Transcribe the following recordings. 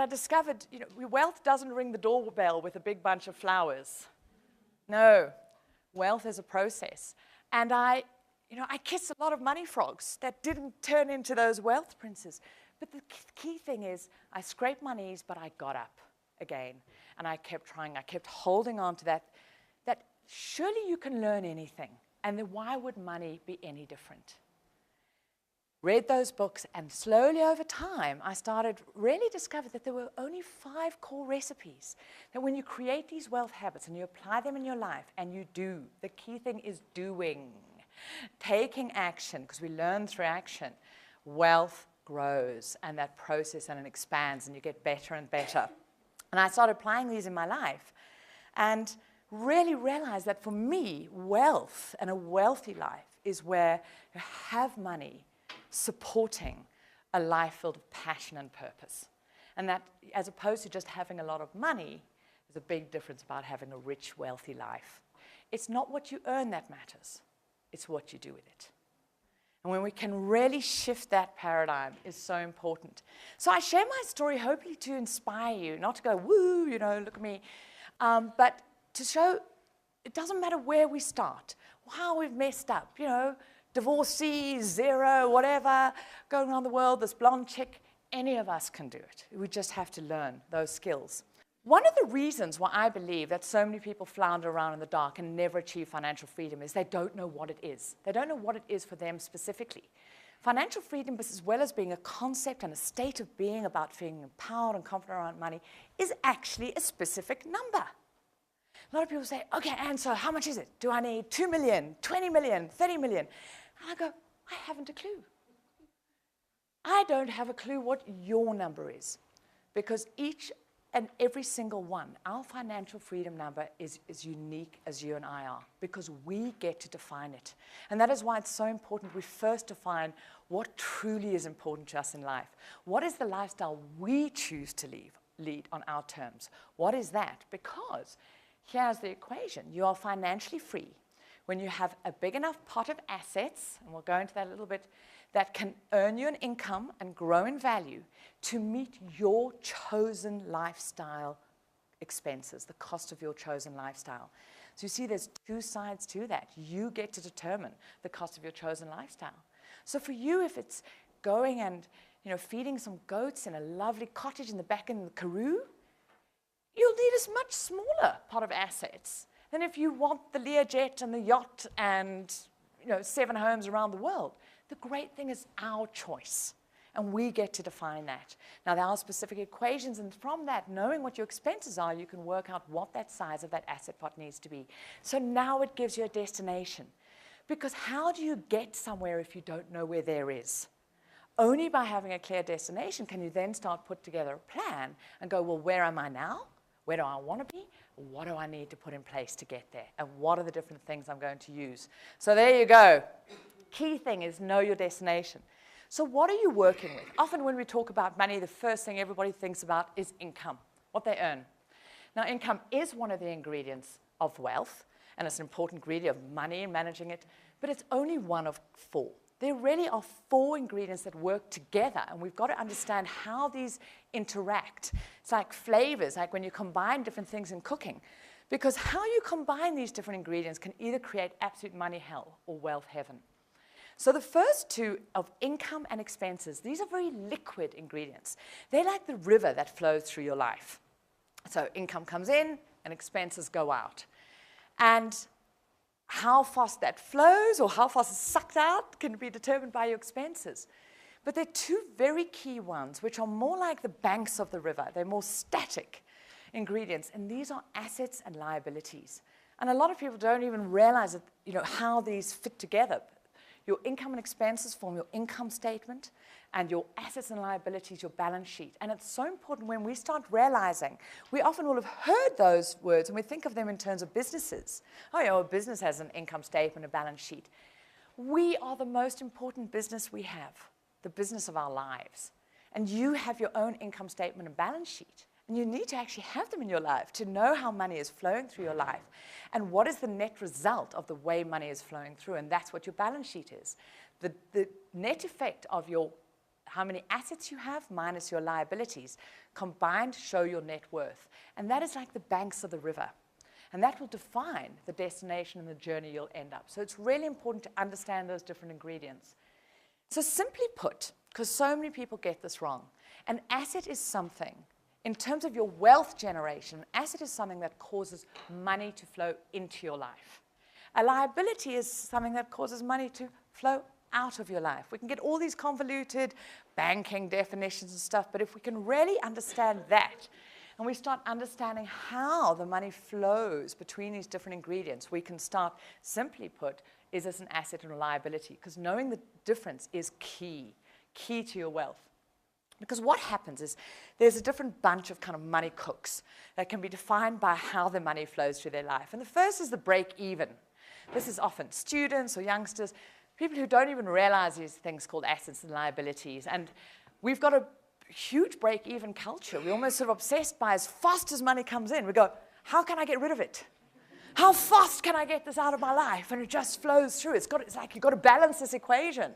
I discovered, wealth doesn't ring the doorbell with a big bunch of flowers. No, wealth is a process. And I kissed a lot of money frogs that didn't turn into those wealth princes. But the key thing is, I scraped my knees, but I got up again. And I kept trying. I kept holding on to that surely you can learn anything. And then why would money be any different? Read those books, and slowly over time, I started really discovered that there were only 5 core recipes. That when you create these wealth habits and you apply them in your life, and you do, the key thing is doing, taking action, because we learn through action, wealth grows, and that process and it expands, and you get better and better. And I started applying these in my life, and really realized that for me, wealth and a wealthy life is where you have money supporting a life filled with passion and purpose. And that, as opposed to just having a lot of money, there's a big difference about having a rich, wealthy life. It's not what you earn that matters. It's what you do with it. And when we can really shift that paradigm is so important. So I share my story hopefully to inspire you, not to go, woo, look at me, but to show it doesn't matter where we start, how we've messed up, divorcee, zero, whatever, going around the world, this blonde chick, any of us can do it. We just have to learn those skills. One of the reasons why I believe that so many people flounder around in the dark and never achieve financial freedom is they don't know what it is. They don't know what it is for them specifically. Financial freedom, as well as being a concept and a state of being about feeling empowered and confident around money, is actually a specific number. A lot of people say, okay, Anne, so how much is it? Do I need 2 million, 20 million, 30 million? And I go, I haven't a clue. I don't have a clue what your number is, because each and every single one, our financial freedom number is as unique as you and I are, because we get to define it. And that is why it's so important we first define what truly is important to us in life. What is the lifestyle we choose to lead on our terms? What is that? Because here's the equation. You are financially free when you have a big enough pot of assets, and we'll go into that a little bit, that can earn you an income and grow in value to meet your chosen lifestyle expenses, the cost of your chosen lifestyle. So you see there's 2 sides to that. You get to determine the cost of your chosen lifestyle. So for you, if it's going and feeding some goats in a lovely cottage in the back in the Karoo, you'll need a much smaller pot of assets than if you want the Learjet and the yacht and 7 homes around the world. The great thing is our choice, and we get to define that. Now, there are specific equations, and from that, knowing what your expenses are, you can work out what that size of that asset pot needs to be. So now it gives you a destination. Because how do you get somewhere if you don't know where there is? Only by having a clear destination can you then start put together a plan and go, well, where am I now? Where do I want to be? What do I need to put in place to get there? And what are the different things I'm going to use? So there you go. Key thing is know your destination. So what are you working with? Often when we talk about money, the first thing everybody thinks about is income, what they earn. Now, income is one of the ingredients of wealth, and it's an important ingredient of money and managing it, but it's only one of 4. There really are 4 ingredients that work together, and we've got to understand how these interact. It's like flavors, like when you combine different things in cooking, because how you combine these different ingredients can either create absolute money hell or wealth heaven. So the first 2 of income and expenses, these are very liquid ingredients. They're like the river that flows through your life. So income comes in and expenses go out. And how fast that flows or how fast it's sucked out can be determined by your expenses. But there are 2 very key ones, which are more like the banks of the river. They're more static ingredients, and these are assets and liabilities. And a lot of people don't even realize that, how these fit together. Your income and expenses form your income statement, and your assets and liabilities, your balance sheet. And it's so important when we start realizing, we often will have heard those words, and we think of them in terms of businesses. Oh, a business has an income statement, a balance sheet. We are the most important business we have, the business of our lives. And you have your own income statement and balance sheet. And you need to actually have them in your life to know how money is flowing through your life and what is the net result of the way money is flowing through. And that's what your balance sheet is. The net effect of your how many assets you have minus your liabilities combined show your net worth. And that is like the banks of the river. And that will define the destination and the journey you'll end up. So it's really important to understand those different ingredients. So simply put, because so many people get this wrong, an asset is something, in terms of your wealth generation, an asset is something that causes money to flow into your life. A liability is something that causes money to flow out of your life. We can get all these convoluted banking definitions and stuff, but if we can really understand that, and we start understanding how the money flows between these different ingredients, we can start, simply put, is this an asset or a liability? Because knowing the difference is key to your wealth. Because what happens is there's a different bunch of kind of money cooks that can be defined by how the money flows through their life. And the first is the break even. This is often students or youngsters, people who don't even realize these things called assets and liabilities. And we've got a huge break-even culture. We're almost sort of obsessed by as fast as money comes in, we go, how can I get rid of it? How fast can I get this out of my life? And it just flows through. It's like you've got to balance this equation.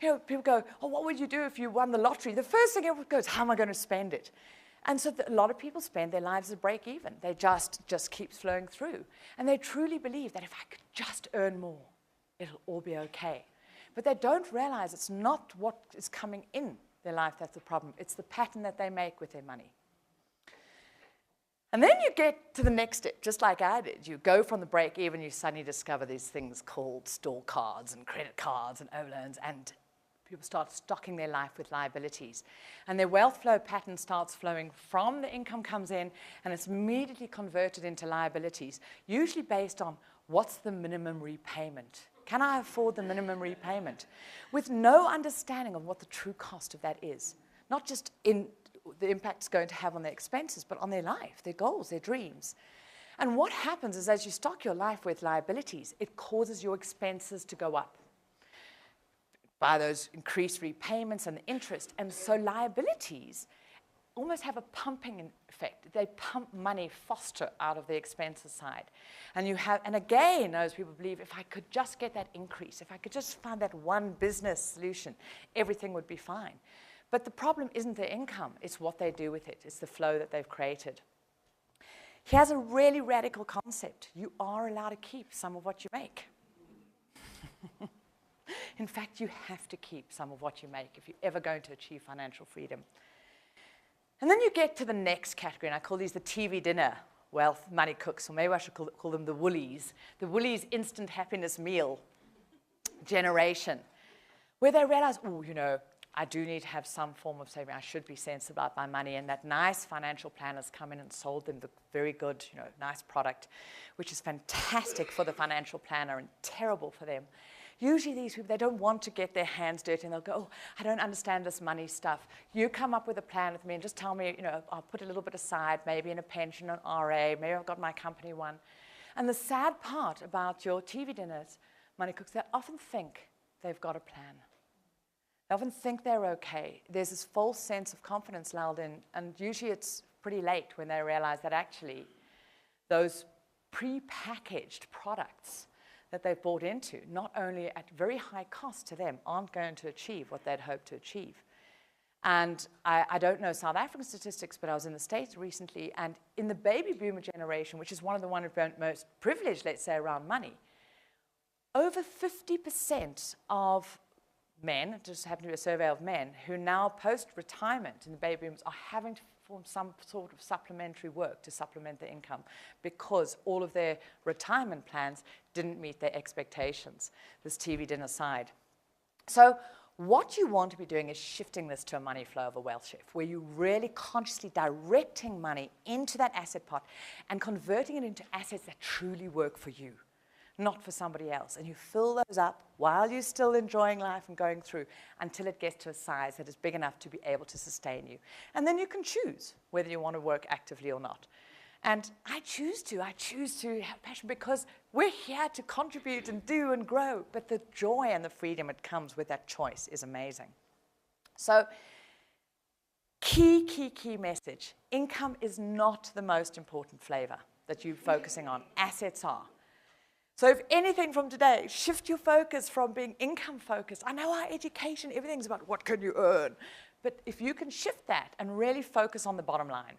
You know, people go, oh, what would you do if you won the lottery? The first thing everyone goes, how am I going to spend it? And so a lot of people spend their lives at break even. They just keeps flowing through. And they truly believe that if I could just earn more, it'll all be okay. But they don't realize it's not what is coming in their life that's the problem. It's the pattern that they make with their money. And then you get to the next step, just like I did. You go from the break even, you suddenly discover these things called store cards and credit cards and loans, and people start stocking their life with liabilities. And their wealth flow pattern starts flowing from the income comes in, and it's immediately converted into liabilities, usually based on what's the minimum repayment. Can I afford the minimum repayment? With no understanding of what the true cost of that is. Not just in the impact it's going to have on their expenses, but on their life, their goals, their dreams. And what happens is as you stock your life with liabilities, it causes your expenses to go up by those increased repayments and the interest. And so liabilities almost have a pumping effect. They pump money faster out of the expenses side. And again, those people believe if I could just get that increase, if I could just find that one business solution, everything would be fine. But the problem isn't their income, it's what they do with it. It's the flow that they've created. Here's a really radical concept. You are allowed to keep some of what you make. In fact, you have to keep some of what you make if you're ever going to achieve financial freedom. And then you get to the next category, and I call these the TV dinner wealth money cooks, or maybe I should call them the Woolies. The Woolies instant happiness meal generation, where they realize, oh, you know, I do need to have some form of saving. I should be sensible about my money. And that nice financial planner's come in and sold them the very good, you know, nice product, which is fantastic for the financial planner and terrible for them. Usually these people, they don't want to get their hands dirty, and they'll go, oh, I don't understand this money stuff. You come up with a plan with me and just tell me, you know, I'll put a little bit aside, maybe in a pension, an RA, maybe I've got my company one. And the sad part about your TV dinners, money cooks, they often think they've got a plan. They often think they're okay. There's this false sense of confidence lulled in, and usually it's pretty late when they realize that actually those pre-packaged products that they've bought into, not only at very high cost to them, aren't going to achieve what they'd hoped to achieve. And I don't know South African statistics, but I was in the States recently, and in the baby boomer generation, which is one of the most privileged, let's say, around money, over 50% of men, it just happened to be a survey of men, who now post-retirement in the baby boomers are having to perform some sort of supplementary work to supplement their income because all of their retirement plans didn't meet their expectations, this TV dinner side. So what you want to be doing is shifting this to a money flow of a wealth shift, where you're really consciously directing money into that asset pot and converting it into assets that truly work for you, not for somebody else. And you fill those up while you're still enjoying life and going through until it gets to a size that is big enough to be able to sustain you. And then you can choose whether you want to work actively or not. And I choose to have passion because we're here to contribute and do and grow. But the joy and the freedom that comes with that choice is amazing. So key message. Income is not the most important flavor that you're focusing on. Assets are. So if anything from today, shift your focus from being income focused. I know our education, everything's about what can you earn. But if you can shift that and really focus on the bottom line,